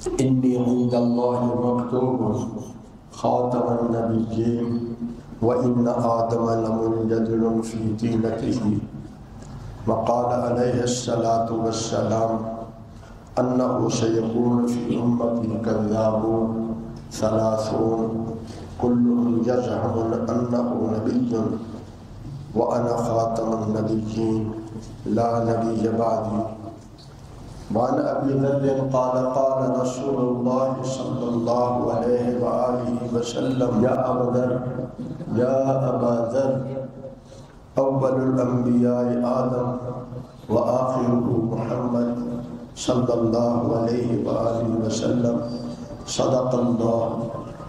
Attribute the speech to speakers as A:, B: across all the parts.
A: انی عند اللہ مکتوب خاتم النبیین وان آدم لمنجدل فی طینتہ وقال علیہ الصلاة والسلام انه سيكون في امتی کذابون ثلاثون كلهم يزعم انه نبی وانا خاتم النبیین لا نبی بعدی. وعن ابي ذر قال قال رسول الله صلى الله عليه وآله وسلم يا ابا ذر يا ابا ذر اول الانبياء آدم وآخره محمد صلى الله عليه وآله وسلم صدق الله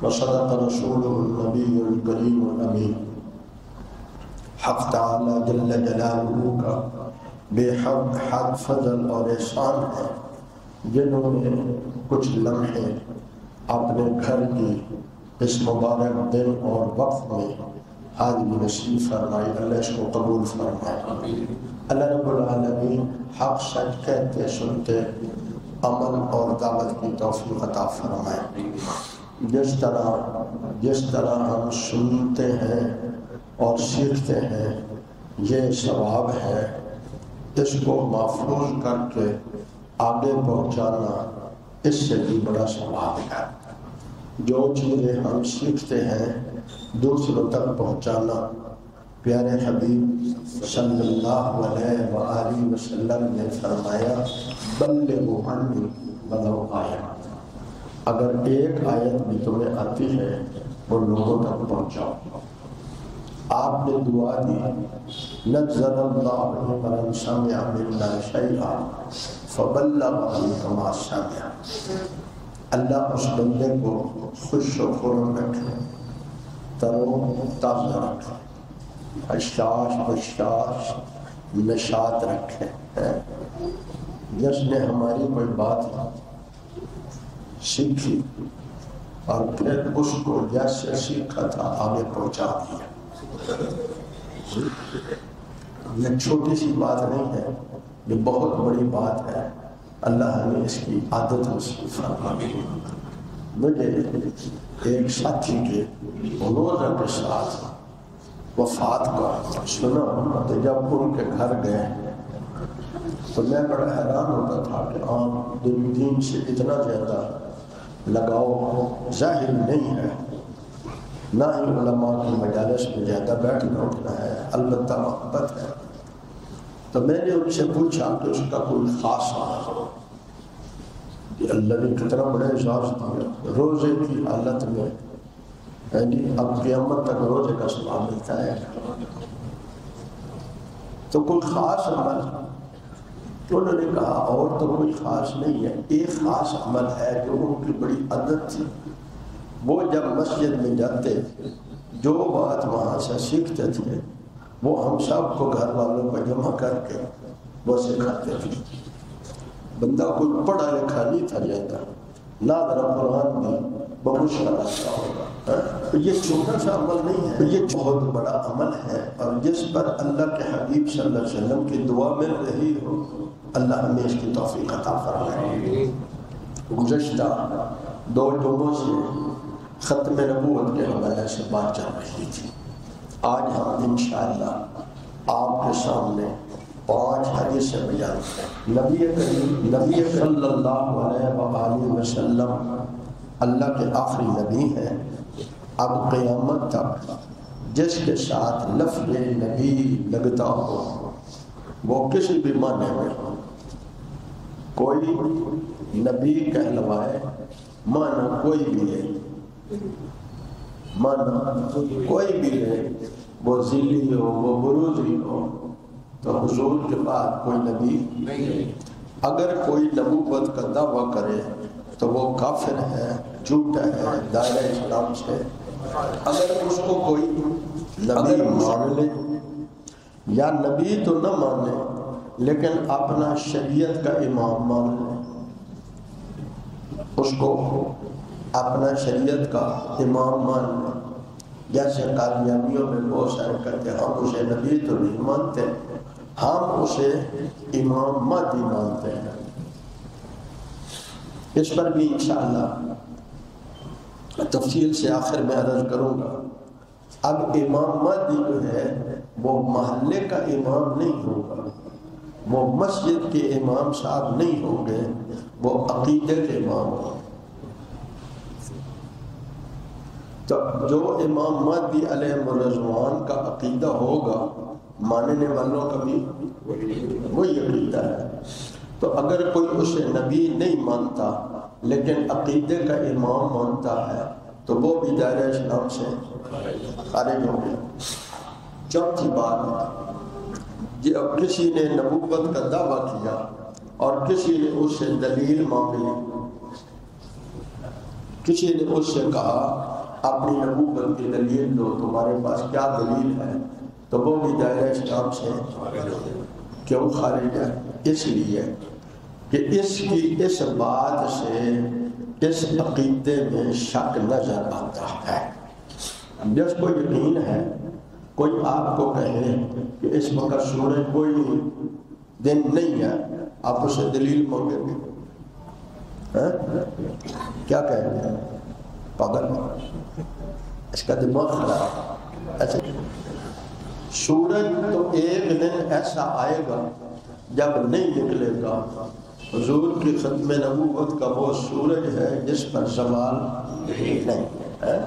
A: وصدق رسوله النبي الكريم الأمين. حق تعالی جل جلالہ کا بے حد فضل اور احسان ہے جنہوں نے کچھ لمحے اپنے گھر کی اس مبارک دن اور وقت میں حاضری نصیب فرمائی. اللہ اس کو قبول فرمائے. اللہ رب العالمین حق سچ کہتے سنتے عمل اور دعوت کی توفیق عطا فرمائے. جس طرح ہم سنتے ہیں اور سیکھتے ہیں یہ ثواب ہے، اس کو محفوظ کر کے آگے پہنچانا اس سے بھی بڑا ثواب ہے. جو چیزیں ہم سیکھتے ہیں دوسروں تک پہنچانا، پیارے حبیب صلی اللہ علیہ وآلہ وسلم نے فرمایا بلغوا عنی ولو آیہ، اگر ایک آیت بھی تمہیں آتی ہے وہ لوگوں تک پہنچاؤ. آپ نے دعا دی نزل اللہ من سمع منا شیئا فبلغه كما سمع. اللہ اس بندے کو خوش و خرم رکھے، تر و تازہ رکھے، حشاش بشاش نشاط رکھے. جس نے ہماری کوئی بات سیکھی اور پھر اس کو جیسے سیکھا تھا آگے پہنچا دیا. یہ چھوٹی سی بات نہیں ہے، یہ بہت بڑی بات ہے. اللہ نے اس کی عادت نصیب فرمائی. مجھے ایک ساتھی کے روزہ کے ساتھ وفات کا سنا تو جب ان کے گھر گئے تو میں بڑا حیران ہوتا تھا کہ عام دین سے اتنا زیادہ لگاؤ ظاہر نہیں ہے، نہ ہی علماء کی مجالس میں زیادہ بیٹھنا اٹھنا ہے، البتہ محبت ہے. تو میں نے ان سے پوچھا کہ اس کا کوئی خاص حال کہ اللہ نے کتنا بڑے اعزاز دیا. روزے کی حالت میں یعنی اب قیامت تک روزے کا ثواب ملتا ہے. تو کوئی خاص عمل، تو انہوں نے کہا اور تو کوئی خاص نہیں ہے، ایک خاص عمل ہے جو ان کی بڑی عادت تھی. وہ جب مسجد میں جاتے جو بات وہاں سے سیکھتے تھے وہ ہم سب کو گھر والوں کو جمع کر کے وہ سکھاتے تھے. بندہ کوئی پڑھا لکھا نہیں تھا جاتا، نادر قرآن بھی بمشکل آتا ہوگا. یہ چھوٹا سا عمل نہیں ہے، یہ بہت بڑا عمل ہے، اور جس پر اللہ کے حبیب صلی اللہ علیہ وسلم کی دعا مل رہی ہو اللہ ہمیں اس کی توفیق عطا فرمائے. گزشتہ 2 جمعوں سے ختم نبوت کے حوالے سے بات چل رہی تھی. آج ہم انشاءاللہ آپ کے سامنے 5 حدیثیں بیان کریں. نبی صلی اللہ علیہ وآلہ وسلم اللہ کے آخری نبی ہیں. اب قیامت تک جس کے ساتھ لفظ نبی لگتا ہو وہ کسی بھی معنی میں ہو، کوئی نبی کہلوائے معنی کوئی بھی ہے، معنی کوئی بھی ہے، وہ ذلی ہو وہ بروزی ہو، تو حضور کے بعد کوئی نبی نہیں. اگر کوئی نبوت کا دعویٰ کرے تو وہ کافر ہے، جھوٹا ہے، دائرہ اسلام سے. اگر اس کو کوئی نبی مان لے یا نبی تو نہ مانے لیکن اپنا شریعت کا امام مان لے، اس کو اپنا شریعت کا امام مان لے. جیسے قادیانیوں میں بہت سارے کرتے ہم اسے نبی تو نہیں مانتے، ہم اسے امام مہدی مانتے ہیں. اس پر بھی انشاءاللہ تفصیل سے آخر میں عرض کروں گا۔ اب امام مہدی جو ہے وہ محلے کا امام نہیں ہوگا، وہ مسجد کے امام صاحب نہیں ہوں گے، وہ عقیدے کے امام ہوں گے۔ تو جو امام مہدی علیہ الرضوان کا عقیدہ ہوگا، ماننے والوں کا بھی وہی عقیدہ ہے۔ تو اگر کوئی اسے نبی نہیں مانتا لیکن عقیدے کا امام مانتا ہے تو وہ بھی دائرہ اسلام سے خارج ہو گیا۔ چوتھی بات، جب کسی نے نبوت کا دعویٰ کیا اور کسی نے اس سے دلیل مانگی، کسی نے اس سے کہا اپنی نبوت کی دلیل دو، تمہارے پاس کیا دلیل ہے، تو وہ بھی دائرہ اسلام سے کیوں خارج ہے؟ اس لیے کہ اس کی اس بات سے اس عقیدے میں شک نظر آتا ہے۔ جس کو یقین ہے، کوئی آپ کو کہے کہ اس وقت سورج کوئی دن نہیں ہے، آپ اسے دلیل مانگیں گے؟ کیا کہیں گے؟ پاگل، اس کا دماغ خراب۔ ایسے سورج تو ایک دن ایسا آئے گا جب نہیں نکلے گا۔ حضور کی ختم نبوت کا وہ سورج ہے جس پر زوال نہیں ہے۔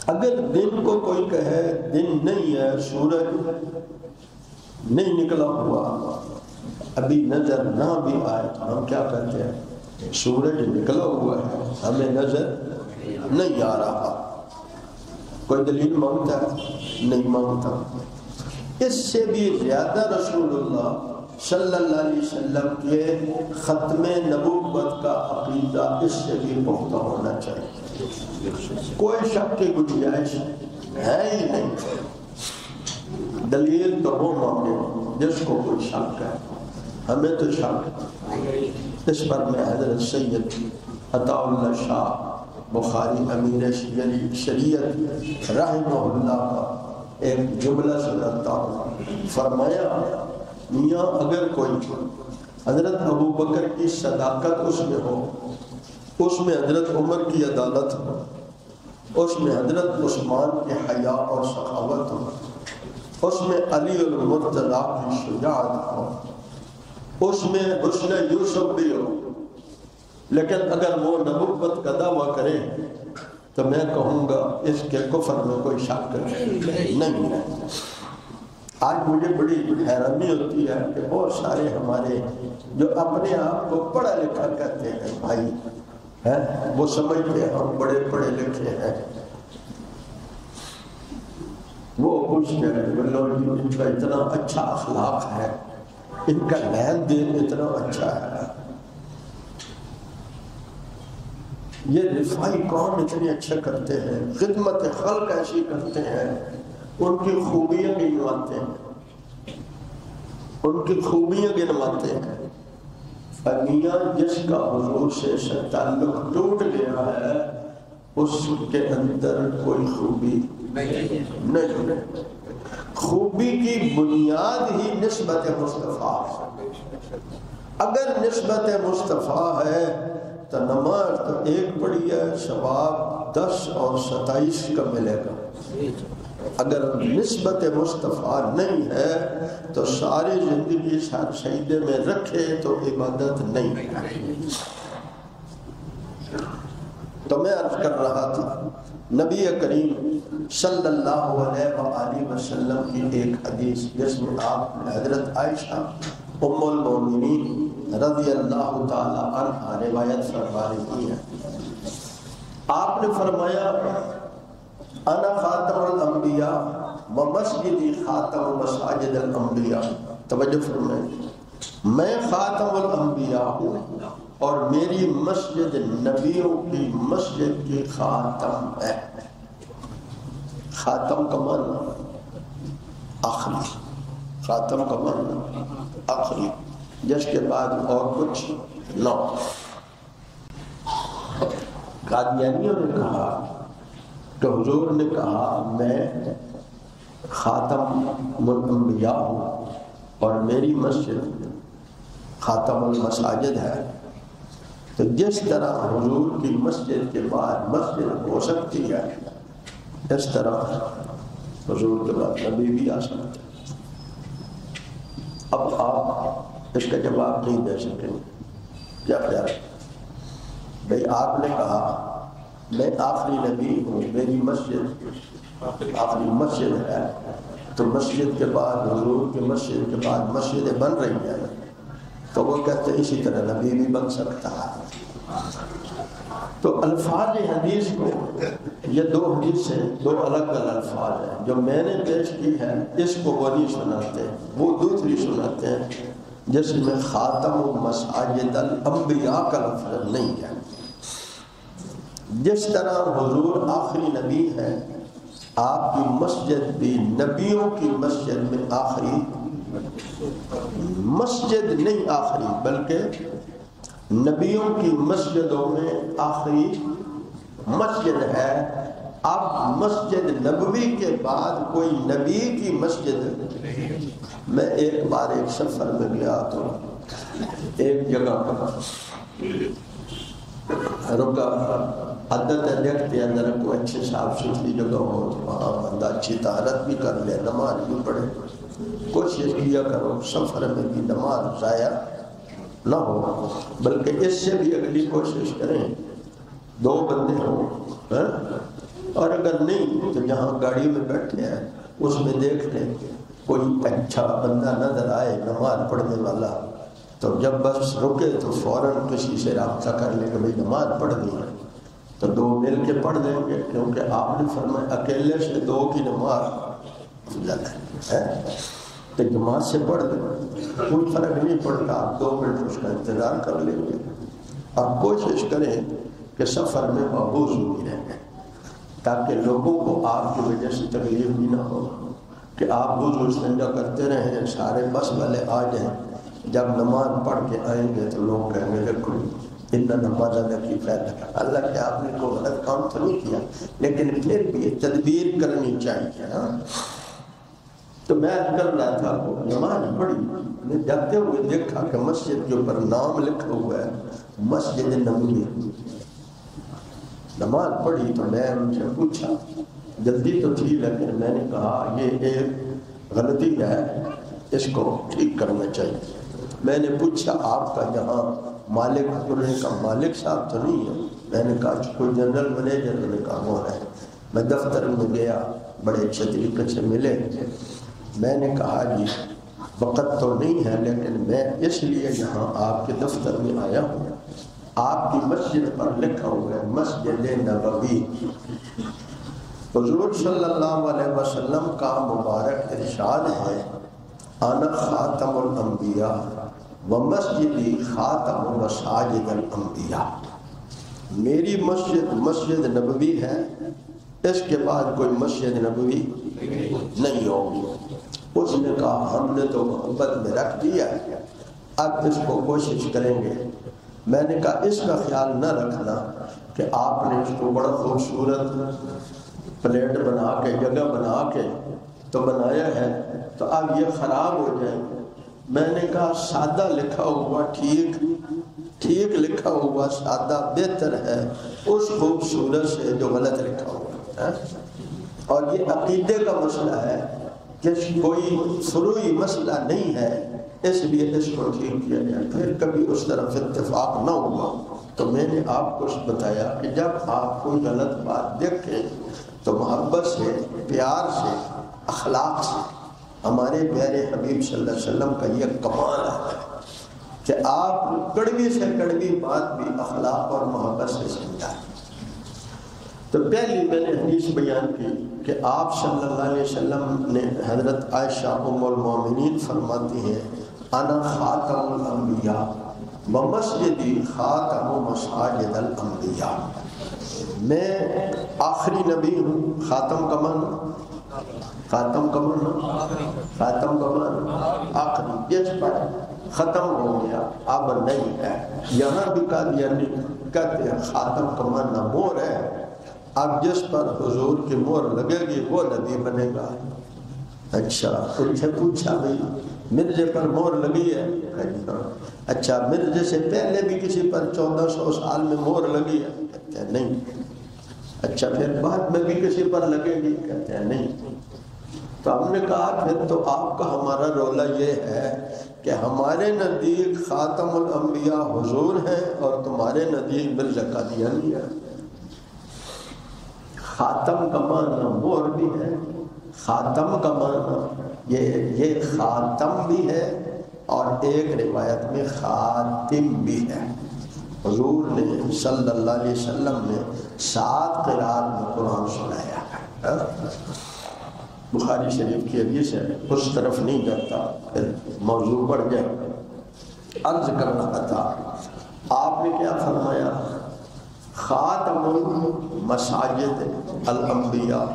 A: اگر دن کو کوئی کہے دن نہیں ہے، سورج نہیں نکلا ہوا، ابھی نظر نہ بھی آئے تو ہم کیا کہتے ہیں؟ سورج نکلا ہوا ہے، ہمیں نظر نہیں آ رہا۔ کوئی دلیل مانگتا ہے؟ نہیں مانگتا۔ اس سے بھی زیادہ رسول اللہ صلی اللہ علیہ وسلم کے ختم نبوت کا عقیدہ اس سے بھی پختہ ہونا چاہیے۔ کوئی شک کی گنجائش ہے ہی نہیں۔ دلیل تو وہ مانگے جس کو کوئی شک ہے، ہمیں تو شک۔ اس پر میں حضرت سید عطا اللہ شاہ بخاری امیر شریعت رحمہ اللہ کا ایک جملہ سناتا ہوں۔ فرمایا، میاں اگر کوئی حضرت ابو بکر کی صداقت اس میں ہو، اس میں حضرت عمر کی عدالت ہو، اس میں حضرت عثمان کی حیا اور سخاوت ہو، اس میں علی المرتضی کی شجاعت ہو، اس میں حسن یوسف بھی ہو، لیکن اگر وہ نبوت کا دعویٰ کرے تو میں کہوں گا اس کے کفر میں کوئی شک نہیں ہے۔ آج مجھے بڑی حیرانی ہوتی ہے کہ بہت سارے ہمارے جو اپنے آپ کو پڑھا لکھا کہتے ہیں بھائی، وہ سمجھتے ہیں ہم بڑے پڑھے لکھے ہیں، وہ پوچھتے ہیں ان کا اتنا اچھا اخلاق ہے، ان کا لین دین اتنا اچھا ہے، یہ رفائی کون اتنے اچھے کرتے ہیں، خدمت خلق ایسی کرتے ہیں، ان کی خوبیاں گنواتے ہیں، ان کی خوبیاں گنواتے ہیں۔ میاں جس کا حضور سے تعلق ٹوٹ گیا ہے اس کے اندر کوئی خوبی نہیں۔ خوبی کی بنیاد ہی نسبت مصطفیٰ ہے۔ اگر نسبت مصطفیٰ ہے تو نماز تو ایک پڑھی ہے، ثواب 10 اور 27 کا ملے گا۔ اگر نسبت مصطفیٰ نہیں ہے تو ساری زندگی سجدے میں رکھے تو عبادت نہیں ہے۔ تو میں عرض کر رہا تھا، نبی کریم صلی اللہ علیہ وآلہ وسلم کی ایک حدیث جس میں آپ حضرت عائشہ ام المومنین رضی اللہ تعالی عنہ روایت فرما رہی ہے۔ آپ نے فرمایا، انا خاتم الانبیاء و مسجدی خاتم مساجد الانبیاء۔ توجہ فرمائیں، میں خاتم الانبیاء ہوں اور میری مسجد نبیوں کی مسجد کی خاتم ہے۔ خاتم کا معنی آخری، خاتم کا معنی آخری، جس کے بعد اور کچھ نہ۔ قادیانیوں نے کہا کہ حضور نے کہا میں خاتم الانبیاء ہوں اور میری مسجد خاتم المساجد ہے، تو جس طرح حضور کی مسجد کے بعد مسجد ہو سکتی ہے، اس طرح حضور کے بعد نبی بھی آ سکتا ہے۔ اب آپ اس کا جواب نہیں دے سکیں گے، کیا خیال ہے؟ بھئی آپ نے کہا میں آخری نبی ہوں، میری مسجد آخری مسجد ہے، تو مسجد کے بعد حضور کی مسجد کے بعد مسجدیں بن رہی ہیں، تو وہ کہتے ہیں اسی طرح نبی بھی بن سکتا ہے۔ تو الفاظ حدیث کو، یہ دو حدیث ہیں، دو الگ الگ الفاظ ہیں، جو میں نے پیش کی ہے اس کو وہ نہیں سناتے، وہ دوسری سناتے ہیں جس میں خاتم و مساجد الانبیاء کا لفظ نہیں ہے۔ جس طرح حضور آخری نبی ہے، آپ کی مسجد بھی نبیوں کی مسجد میں آخری مسجد نہیں آخری، بلکہ نبیوں کی مسجدوں میں آخری مسجد ہے۔ اب مسجد نبوی کے بعد کوئی نبی کی مسجد، میں ایک بار ایک سفر میں گیا تو ایک جگہ پر رکا، عادت ہے دیکھتے ہیں اندر کوئی اچھے صاف ستھری جگہ ہو تو وہاں بندہ اچھی طہارت بھی کر لے، نماز بھی پڑھے۔ کوشش کیا کرو سفر میں بھی نماز ضائع نہ ہو، بلکہ اس سے بھی اگلی کوشش کریں دو بندے ہوں، اور اگر نہیں تو جہاں گاڑی میں بیٹھے ہیں اس میں دیکھ لیں کوئی اچھا بندہ نظر آئے نماز پڑھنے والا، تو جب بس رکے تو فوراً کسی سے رابطہ کر لیں کہ بھئی نماز پڑھنی ہے، تو دو مل کے پڑھ دیں گے، کیونکہ آپ نے فرمایا اکیلے سے دو کی نماز افضل ہے، تو جماعت سے پڑھ دیں، کوئی فرق نہیں پڑتا، آپ 2 منٹ اس کا انتظار کر لیں گے۔ آپ کوشش کریں کہ سفر میں محفوظ ہوئی رہیں، تاکہ لوگوں کو آپ کی وجہ سے تکلیف بھی نہ ہو کہ آپ وضو استنجا کرتے رہیں، سارے بس والے آ جائیں، جب نماز پڑھ کے آئیں گے تو لوگ کہیں گے دیکھو اتنا نماز ادا کی فائدہ، اللہ کہ آپ نے کوئی غلط کام تو نہیں کیا، لیکن پھر بھی تدبیر کرنی چاہیے۔ تو میں کر رہا تھا نماز پڑھی، میں جاتے ہوئے دیکھا کہ مسجد کے اوپر نام لکھا ہوا ہے مسجد نبوی۔ نماز پڑھی تو میں ان سے پوچھا، جلدی تو تھی لیکن میں نے کہا یہ ایک غلطی ہے، اس کو ٹھیک کرنا چاہیے۔ میں نے پوچھا آپ کا یہاں مالک، انہوں نے کہا مالک صاحب تو نہیں ہے۔ میں نے کہا کوئی جنرل منیجر، انہوں نے کہا وہ ہے۔ میں دفتر میں گیا، بڑے اچھے طریقے سے ملے، میں نے کہا جی وقت تو نہیں ہے لیکن میں اس لیے یہاں آپ کے دفتر میں آیا ہوں، آپ کی مسجد پر لکھا ہوا ہے مسجد نبوی۔ حضور صلی اللہ علیہ وسلم کا مبارک ارشاد ہے انا خاتم الانبیاء ومسجدی خاتم مساجد الانبیاء، میری مسجد مسجد نبوی ہے، اس کے بعد کوئی مسجد نبوی نہیں ہوگی۔ اس نے کہا ہم نے تو محبت میں رکھ دیا، اب اس کو کوشش کریں گے۔ میں نے کہا اس کا خیال نہ رکھنا کہ آپ نے اس کو بڑا خوبصورت پلیٹ بنا کے جگہ بنا کے تو بنایا ہے تو اب یہ خراب ہو جائے۔ میں نے کہا سادہ لکھا ہوا ٹھیک لکھا ہوا سادہ بہتر ہے اس خوبصورت سے جو غلط لکھا ہوا ہے۔ اور یہ عقیدے کا مسئلہ ہے کہ کوئی فروعی مسئلہ نہیں ہے، اس لیے اس کو ٹھیک کیا جائے۔ پھر کبھی اس طرف اتفاق نہ ہوا تو میں نے آپ کو بتایا کہ جب آپ کوئی غلط بات دیکھیں تو محبت سے، پیار سے، اخلاق سے، ہمارے پیارے حبیب صلی اللہ علیہ وسلم کا یہ کمال ہے کہ آپ کڑوی سے کڑوی بات بھی اخلاق اور محبت سے سمجھائیں۔ تو پہلی میں نے حدیث بیان کی کہ آپ صلی اللہ علیہ وسلم نے، حضرت عائشہ ام المومنین فرماتی ہیں انا خاتم الانبیاء ومسجدی خاتم مساجد الانبیاء، میں آخری نبی ہوں۔ خاتم کا معنی آخری، جس پر ختم ہو گیا اب نہیں ہے۔ یہاں بھی قادیانی کہتے ہیں خاتم کا معنی مہر ہے، اب جس پر حضور کی مہر لگے گی وہ نبی بنے گا۔ اچھا، ان سے پوچھا بھئی مرزے پر مہر لگی ہے؟ اچھا مرزے سے پہلے بھی کسی پر 1400 سال میں مہر لگی ہے؟ کہتے ہیں نہیں۔ اچھا پھر بعد میں بھی کسی پر لگے گی؟ کہتے ہیں نہیں۔ تو ہم نے کہا پھر تو آپ کا ہمارا رولہ یہ ہے کہ ہمارے نزدیک خاتم الانبیاء حضور ہیں اور تمہارے نزدیک مرزا قادیانی ہے۔ خاتم کا معنی مہر بھی ہے، خاتم کا معنی یہ خاتم بھی ہے اور ایک روایت میں خاتم بھی ہے۔ حضور نے صلی اللہ علیہ وسلم نے 7 قرات میں قرآن سنایا ہے۔ بخاری شریف کی حدیث ہے، اس طرف نہیں جاتا پھر موضوع بڑھ جائے۔ عرض کرنا تھا آپ نے کیا فرمایا؟ خاتم المساجد الانبیاء،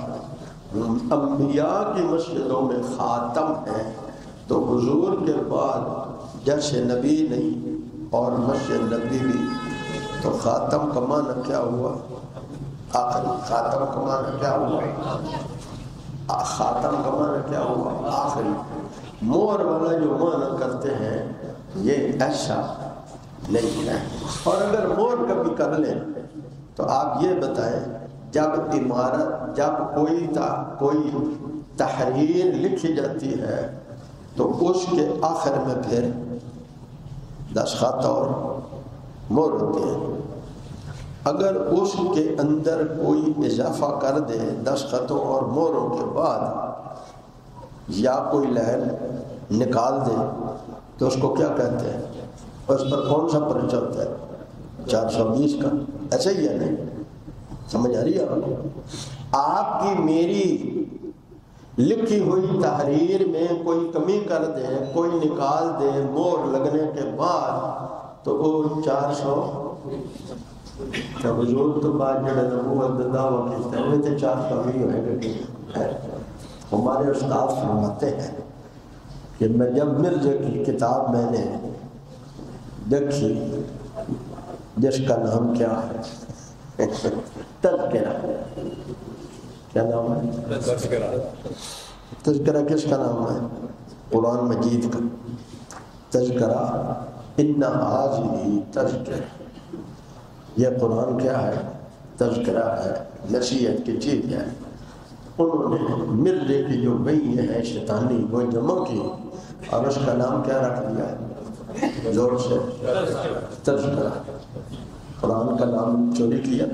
A: انبیاء کی مسجدوں میں خاتم ہے، تو حضور کے بعد جیسے نبی نہیں اور مسجد نبی بھی، تو خاتم کا معنی کیا ہوا؟ آخری خاتم کا معنی کیا ہوا؟ خاتم کا معنی کیا ہوا؟ آخری۔ مہر والا جو معنی کرتے ہیں یہ ایسا نہیں ہے۔ اور اگر مہر کبھی کر لیں تو آپ یہ بتائیں، جب عمارت، جب کوئی تحریر لکھی جاتی ہے تو اس کے آخر میں پھر دستخط اور مہر ہوتے ہیں۔ اگر اس کے اندر کوئی اضافہ کر دے دستخطوں اور مہروں کے بعد، یا کوئی لائن نکال دے تو اس کو کیا کہتے ہیں؟ اس پر کون سا پرچہ ہوتا ہے؟ 420 کا۔ ایسا ہی ہے نہیں؟ سمجھ آ رہی ہے آپ کو؟ آپ کی میری لکھی ہوئی تحریر میں کوئی کمی کر دے، کوئی نکال دے مہر لگنے کے بعد، تو وہ 400 حضور تو بعد جڑے نبوت دعویٰ کیتے ہیں تو 420 ہوئے گا۔ ہمارے استاد فرماتے ہیں کہ میں جب مرزا کی کتاب میں نے دیکھی جس کا نام کیا ہے؟ تذکرہ۔ کیا نام ہے؟ تذکرہ کس کا نام ہے؟ قرآن مجید کا تذکرہ۔ ان ھذہ تذکرہ، یہ قرآن کیا ہے؟ تذکرہ ہے، نصیحت کی چیز ہے۔ انہوں نے مرزے کی جو بئی ہے شیطانی وہ جمع کی اور اس کا نام کیا رکھ دیا؟ زور سے تذکرہ۔ قرآن کا نام چوری کیا۔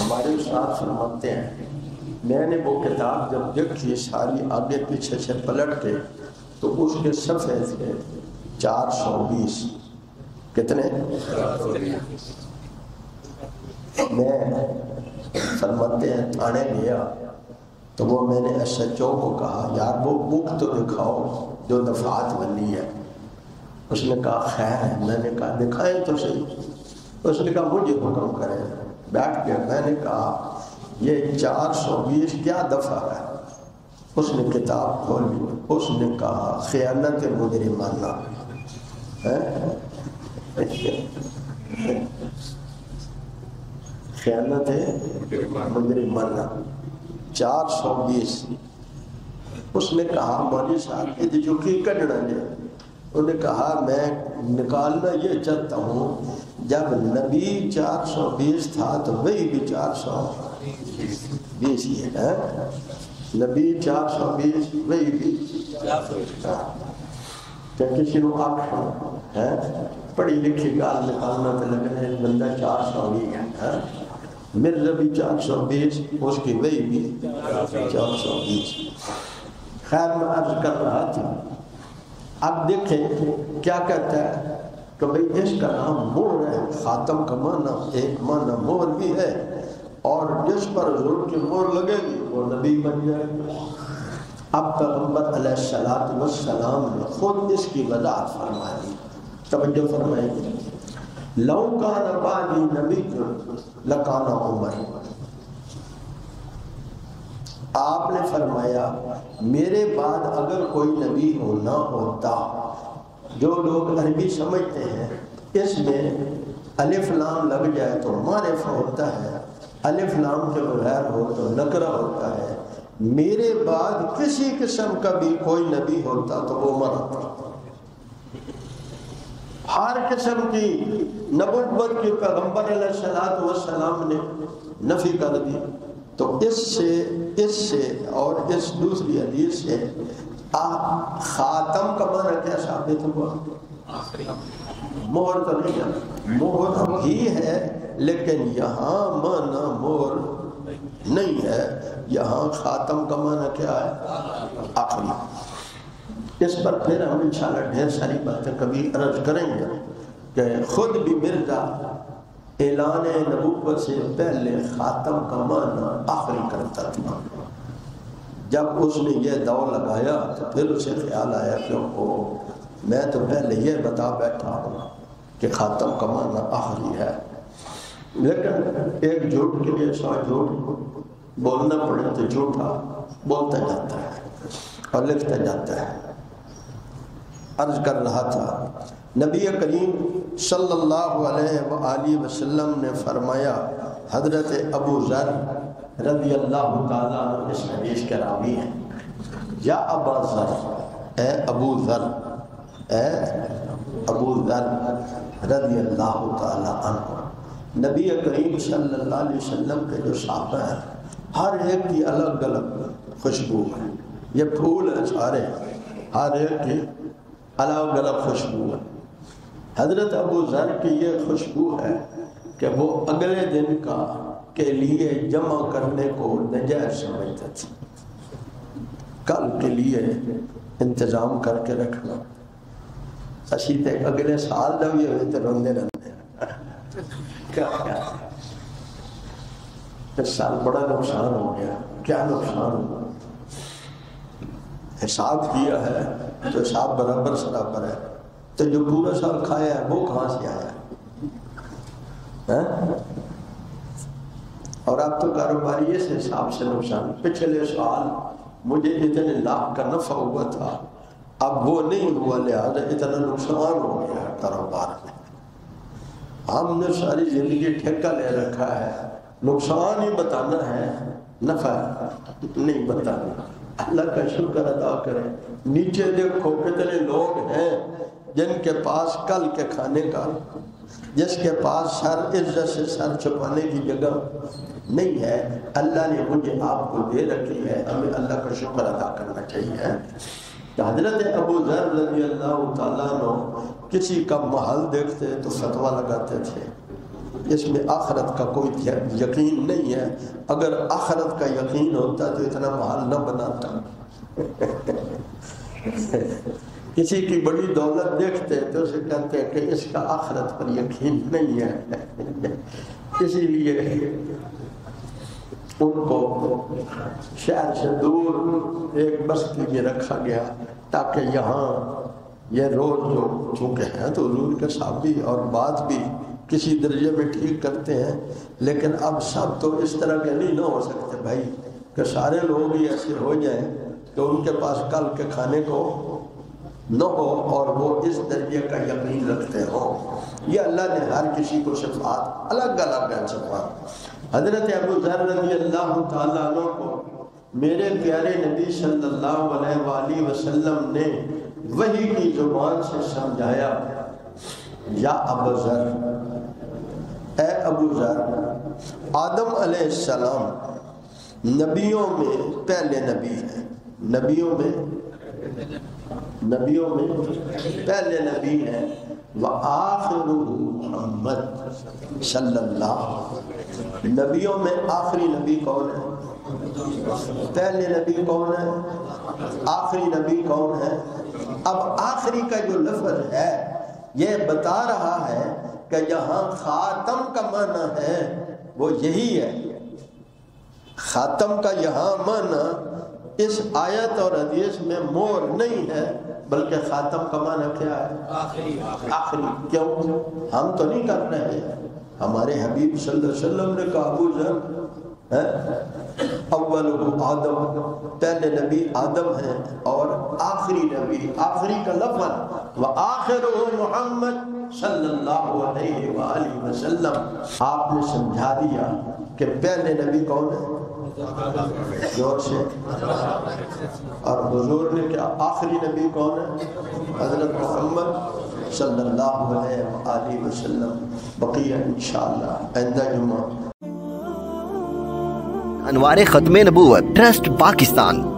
A: ہمارے استاد فرماتے ہیں میں نے وہ کتاب جب دیکھی ساری آگے پیچھے سے پلٹ کے، تو اس کے صفحے تھے 420۔ کتنے؟ میں فرماتے ہیں تھانے گیا تو وہ میں نے ایس ایچ او کو کہا یار وہ بک تو دکھاؤ جو دفعات بنی ہے۔ اس نے کہا خیر ہے۔ میں نے کہا دکھائیں تو صحیح۔ اس نے کہا مجھے حکم کریں۔ بیٹھ گیا۔ میں نے کہا یہ 420 کیا دفعہ ہے؟ اس نے کتاب کھولی، اس نے کہا خیانت مجرمانہ خیانت مجرمانہ 420۔ اس نے کہا مولوی صاحب یہ جو کی کڈنا ہے؟ انہوں نے کہا میں نکالنا یہ چاہتا ہوں جب نبی 420 تھا تو وہی بھی 420 ہی ہے۔ نبی 420 وہی بھی کہ کسی کو آپ ہے پڑھی لکھی گال نکالنا تو لگنا ہے بندہ 420 ہے۔ مرزا بھی 420، اس کی وہی بھی 420۔ خیر میں عرض کر رہا تھا اب دیکھیں کیا کہتا ہے کہ بھئی اس کا نام مہر ہے۔ خاتم کا معنی ایک معنی مہر بھی ہے، اور جس پر حضور کی مہر لگے گی وہ نبی بن جائے گا۔ اب پیغمبر علیہ السلام نے خود اس کی وضاحت فرمائی۔ توجہ فرمائیں گے۔ لو کان بعدی نبی لکان عمر۔ آپ نے فرمایا میرے بعد اگر کوئی نبی ہونا ہوتا، جو لوگ عربی سمجھتے ہیں اس میں الف لام لگ جائے تو معرفہ ہوتا ہے، الف لام کے بغیر ہو تو نکرہ ہوتا ہے، میرے بعد کسی قسم کا بھی کوئی نبی ہوتا تو وہ عمر ہوتا. ہر قسم کی نبوت کی پیغمبر علیہ السلام نے نفی کر دی. تو اس سے اور اس دوسری حدیث سے خاتم کا معنی کیا ثابت ہوا؟ مہر تو نہیں ہے، مہر ہی ہے لیکن یہاں معنی مہر نہیں ہے، یہاں خاتم کا معنی کیا ہے؟ آخری. اس پر پھر ہم انشاءاللہ ڈھیر ساری باتیں کبھی عرض کریں گے کہ خود بھی مرزا اعلان نبوت سے پہلے خاتم کا معنی آخری کرتا تھا. جب اس نے یہ دور لگایا تو پھر اسے خیال آیا کہ میں تو پہلے یہ بتا بیٹھا ہوں کہ خاتم کا معنی آخری ہے. لیکن ایک جھوٹ کے لیے 100 جھوٹ بولنا پڑے تو جھوٹا بولتا جاتا ہے اور لکھتا جاتا ہے. عرض کر رہا تھا نبی کریم صلی اللہ علیہ وآلہ وسلم نے فرمایا، حضرت ابو ذر رضی اللہ تعالیٰ عنہ اس حدیث کے راوی ہیں، یا ابا ذر، اے ابو ذر، اے ابو ذر رضی اللہ تعالیٰ عنہ. نبی کریم صلی اللہ علیہ وسلم کے جو صحابہ ہیں ہر ایک کی الگ الگ خوشبو ہے. یہ پھول ہیں سارے، ہر ایک کی الگ الگ خوشبو ہے. حضرت ابو ذر کی یہ خوشبو ہے کہ وہ اگلے دن کا کے لیے جمع کرنے کو نجائز سمجھتے تھے. کل کے لیے انتظام کر کے رکھنا. اسی تے اگلے سال جب یہ ہوئے تو روندے رہتے ہیں کیا اس سال بڑا نقصان ہو گیا. کیا نقصان ہوا؟ حساب کیا ہے تو حساب برابر سرابر ہے، تو جو پورا سال کھایا ہے وہ کہاں سے آیا ہے؟ اور اب تو کاروباری اس حساب سے نقصان. پچھلے سال مجھے اتنے لاکھ کا نفع ہوا تھا، اب وہ نہیں ہوا، لہذا اتنا نقصان ہو گیا کاروبار میں. ہم نے ساری زندگی ٹھیکہ لے رکھا ہے، نقصان ہی بتانا ہے، نفع نہیں بتانا. اللہ کا شکر ادا کریں. نیچے دیکھو کتنے لوگ ہیں جن کے پاس کل کے کھانے کا، جس کے پاس سر عزت سے سر چھپانے کی جگہ نہیں ہے. اللہ نے مجھے آپ کو دے رکھی ہے، ہمیں اللہ کا شکر ادا کرنا چاہیے. حضرت ابو ذر رضی اللہ تعالیٰ عنہ کسی کا محل دیکھتے تو فتویٰ لگاتے تھے اس میں آخرت کا کوئی یقین نہیں ہے. اگر آخرت کا یقین ہوتا تو اتنا محل نہ بناتا. کسی کی بڑی دولت دیکھتے تو اسے کہتے ہیں کہ اس کا آخرت پر یقین نہیں ہے، اسی لیے ان کو شہر سے دور ایک بستی میں رکھا گیا تاکہ یہاں یہ روز جو چونکہ ہیں تو حضور کے صحابی اور بات بھی کسی درجے میں ٹھیک کرتے ہیں، لیکن اب سب تو اس طرح کے نہیں نہ ہو سکتے بھائی کہ سارے لوگ ہی ایسے ہو جائیں کہ ان کے پاس کل کے کھانے کو نہ ہو اور وہ اس درجے کا یقین رکھتے ہوں. یہ اللہ نے ہر کسی کو صفات الگ الگ ہے صفات. حضرت ابو ذر رضی اللہ تعالیٰ عنہ کو میرے پیارے نبی صلی اللہ علیہ وآلہ وسلم نے وحی کی زبان سے سمجھایا، یا ابو ذر، اے ابو ذر، آدم علیہ السلام نبیوں میں پہلے نبی ہیں، نبیوں میں پہلے نبی ہیں، وآخر محمد صلی اللہ. نبیوں میں آخری نبی کون ہے؟ پہلے نبی کون ہے؟ آخری نبی کون ہے؟ اب آخری کا جو لفظ ہے یہ بتا رہا ہے کہ یہاں خاتم کا معنی ہے وہ یہی ہے. خاتم کا یہاں معنی اس آیت اور حدیث میں مور نہیں ہے، بلکہ خاتم کا معنی کیا ہے؟ آخری. کیوں؟ ہم تو نہیں کر رہے ہیں. ہمارے حبیب صلی اللہ علیہ وسلم نے کہا ابو ذر اول آدم، پہلے نبی آدم ہیں اور آخری نبی، آخری کا لفظ وآخر محمد صلی اللہ علیہ وآلہ وسلم. آپ نے سمجھا دیا کہ پہلے نبی کون ہے؟ زور سے. اور حضور نے کیا آخری نبی کون ہے؟ حضرت محمد صلی اللہ علیہ وآلہ وسلم. بقیہ انشاءاللہ آئندہ جمعہ.
B: انوار ختم نبوت ٹرسٹ پاکستان.